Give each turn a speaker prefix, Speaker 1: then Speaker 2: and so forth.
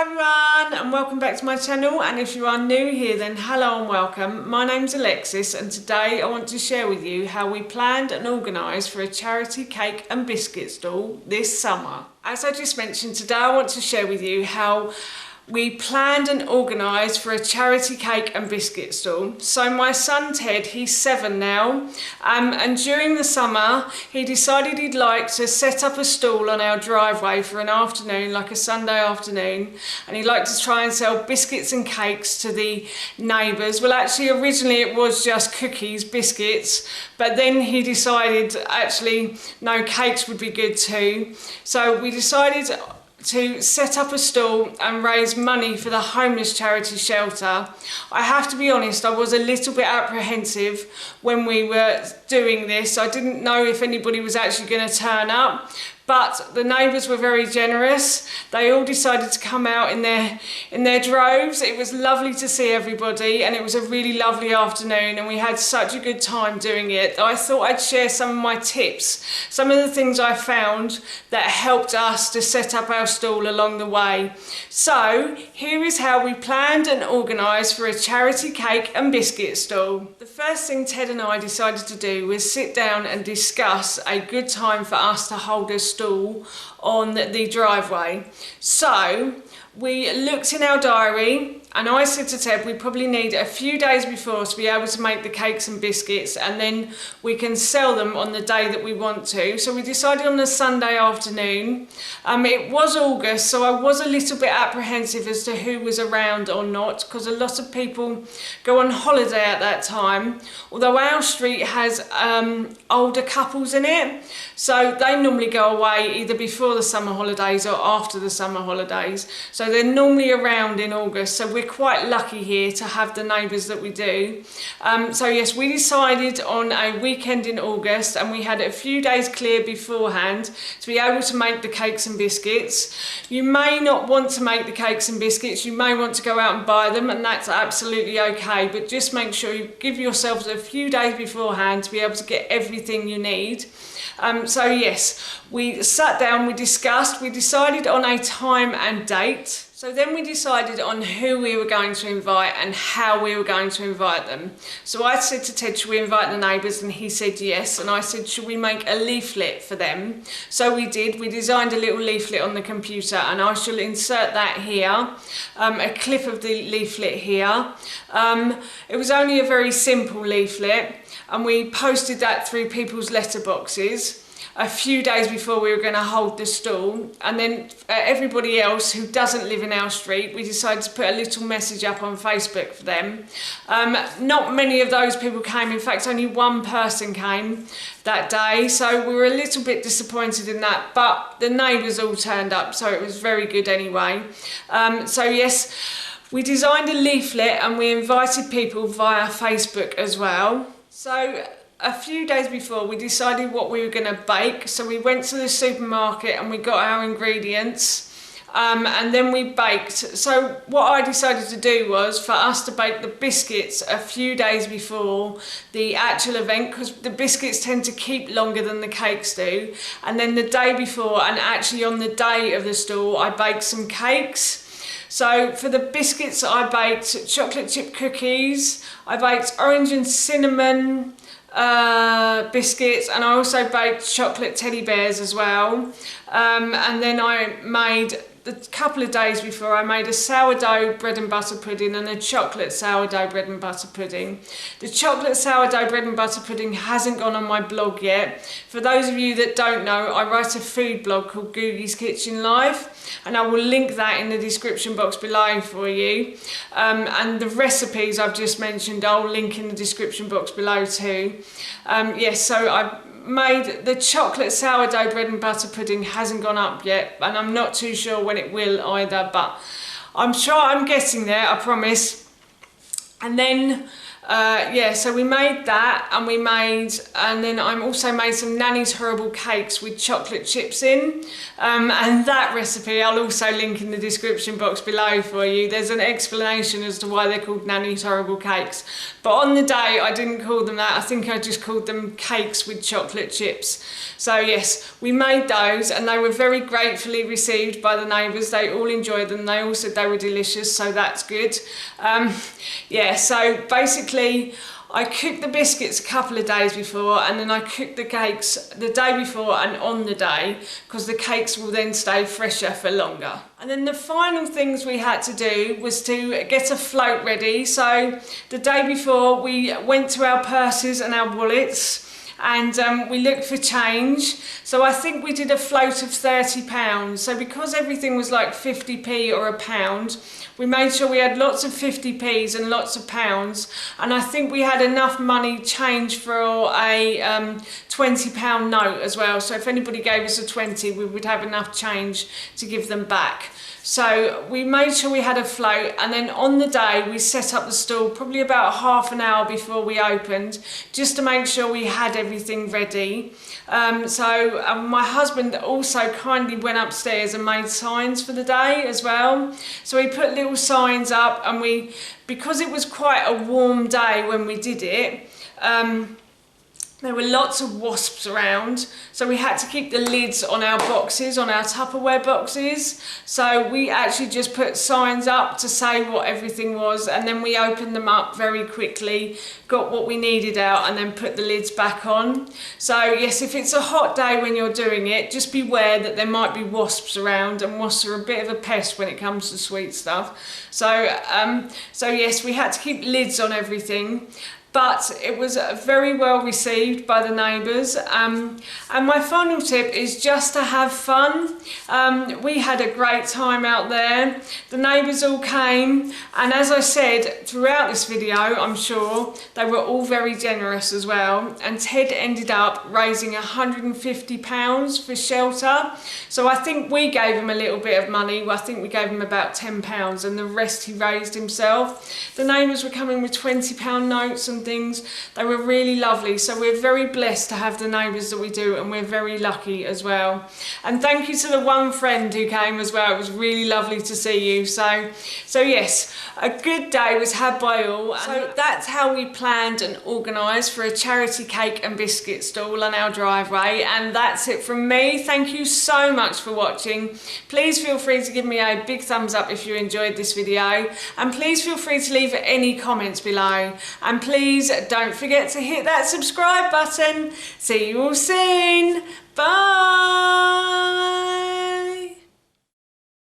Speaker 1: Hi everyone and welcome back to my channel, and if you are new here then hello and welcome. My name's Alexis and today I want to share with you how we planned and organised for a charity cake and biscuit stall this summer. As I just mentioned, today I want to share with you how we planned and organised for a charity cake and biscuit stall. So my son Ted, he's 7 now, and during the summer he decided he'd like to set up a stall on our driveway for an afternoon, like a Sunday afternoon, and he'd like to try and sell biscuits and cakes to the neighbours. Well, actually originally it was just cookies, biscuits, but then he decided actually no, cakes would be good too. So we decided to set up a stall and raise money for the homeless charity shelter. I have to be honest, I was a little bit apprehensive when we were doing this. I didn't know if anybody was actually going to turn up, but the neighbours were very generous. They all decided to come out in their droves. It was lovely to see everybody, and it was a really lovely afternoon, and we had such a good time doing it. I thought I'd share some of my tips, some of the things I found that helped us to set up our stall along the way. So here is how we planned and organised for a charity cake and biscuit stall. The first thing Ted and I decided to do was sit down and discuss a good time for us to hold a stall on the driveway. So we looked in our diary, and I said to Ted we probably need a few days before to be able to make the cakes and biscuits, and then we can sell them on the day that we want to. So we decided on a Sunday afternoon. It was August, so I was a little bit apprehensive as to who was around or not, because a lot of people go on holiday at that time, although our street has older couples in it, so they normally go away either before the summer holidays or after the summer holidays, so they're normally around in August. So we're quite lucky here to have the neighbours that we do. So yes, we decided on a weekend in August, and we had a few days clear beforehand to be able to make the cakes and biscuits. You may not want to make the cakes and biscuits, you may want to go out and buy them, and that's absolutely okay, but just make sure you give yourselves a few days beforehand to be able to get everything you need. So yes, we sat down, we discussed, we decided on a time and date. So then we decided on who we were going to invite and how we were going to invite them. So I said to Ted, should we invite the neighbours? And he said yes. And I said, should we make a leaflet for them? So we did. We designed a little leaflet on the computer, and I shall insert that here, a clip of the leaflet here. It was only a very simple leaflet, and we posted that through people's letterboxes a few days before we were going to hold the stall. And then everybody else who doesn't live in our street, we decided to put a little message up on Facebook for them. Not many of those people came. In fact, only one person came that day, so we were a little bit disappointed in that, but the neighbours all turned up, so it was very good anyway. So yes, we designed a leaflet and we invited people via Facebook as well. So a few days before, we decided what we were going to bake. So we went to the supermarket and we got our ingredients, and then we baked. So what I decided to do was for us to bake the biscuits a few days before the actual event, because the biscuits tend to keep longer than the cakes do. And then the day before, and actually on the day of the stall, I baked some cakes. So for the biscuits, I baked chocolate chip cookies, I baked orange and cinnamon biscuits, and I also baked chocolate teddy bears as well. And then I made, a couple of days before, I made a sourdough bread and butter pudding and a chocolate sourdough bread and butter pudding. The chocolate sourdough bread and butter pudding hasn't gone on my blog yet. For those of you that don't know, I write a food blog called Googie's Kitchen Live, and I will link that in the description box below for you. And the recipes I've just mentioned, I'll link in the description box below too. Yes, so I made the chocolate sourdough bread and butter pudding, hasn't gone up yet, and I'm not too sure when it will either, but I'm sure I'm getting there, I promise. And then yeah, so we made that, and then I also made some Nanny's horrible cakes with chocolate chips in, and that recipe I'll also link in the description box below for you. There's an explanation as to why they're called Nanny's horrible cakes, but on the day I didn't call them that. I think I just called them cakes with chocolate chips. So yes, we made those, and they were very gratefully received by the neighbours. They all enjoyed them. They all said they were delicious, so that's good. Yeah, so basically I cooked the biscuits a couple of days before, and then I cooked the cakes the day before and on the day, because the cakes will then stay fresher for longer. And then the final things we had to do was to get a float ready. So the day before we went to our purses and our wallets, and we looked for change. So I think we did a float of £30. So because everything was like 50p or a pound, we made sure we had lots of 50p's and lots of pounds, and I think we had enough money change for a £20 note as well. So if anybody gave us a 20, we would have enough change to give them back. So we made sure we had a float, and then on the day we set up the stall probably about half an hour before we opened, just to make sure we had everything ready. My husband also kindly went upstairs and made signs for the day as well. So he put little signs up, and because it was quite a warm day when we did it, there were lots of wasps around, so we had to keep the lids on our boxes, on our Tupperware boxes. So we actually just put signs up to say what everything was, and then we opened them up very quickly, got what we needed out, and then put the lids back on. So yes, if it's a hot day when you're doing it, just beware that there might be wasps around, and wasps are a bit of a pest when it comes to sweet stuff. So yes, we had to keep lids on everything. But it was very well received by the neighbours. And my final tip is just to have fun. We had a great time out there. The neighbours all came, and as I said throughout this video, I'm sure, they were all very generous as well. And Ted ended up raising £150 for shelter. So I think we gave him a little bit of money. I think we gave him about £10, and the rest he raised himself. The neighbours were coming with £20 notes and things. They were really lovely, so we're very blessed to have the neighbours that we do, and we're very lucky as well. And thank you to the one friend who came as well. It was really lovely to see you. So yes, a good day was had by all. So that's how we planned and organised for a charity cake and biscuit stall on our driveway, and that's it from me. Thank you so much for watching. Please feel free to give me a big thumbs up if you enjoyed this video, and please feel free to leave any comments below, and please don't forget to hit that subscribe button. See you all soon. Bye.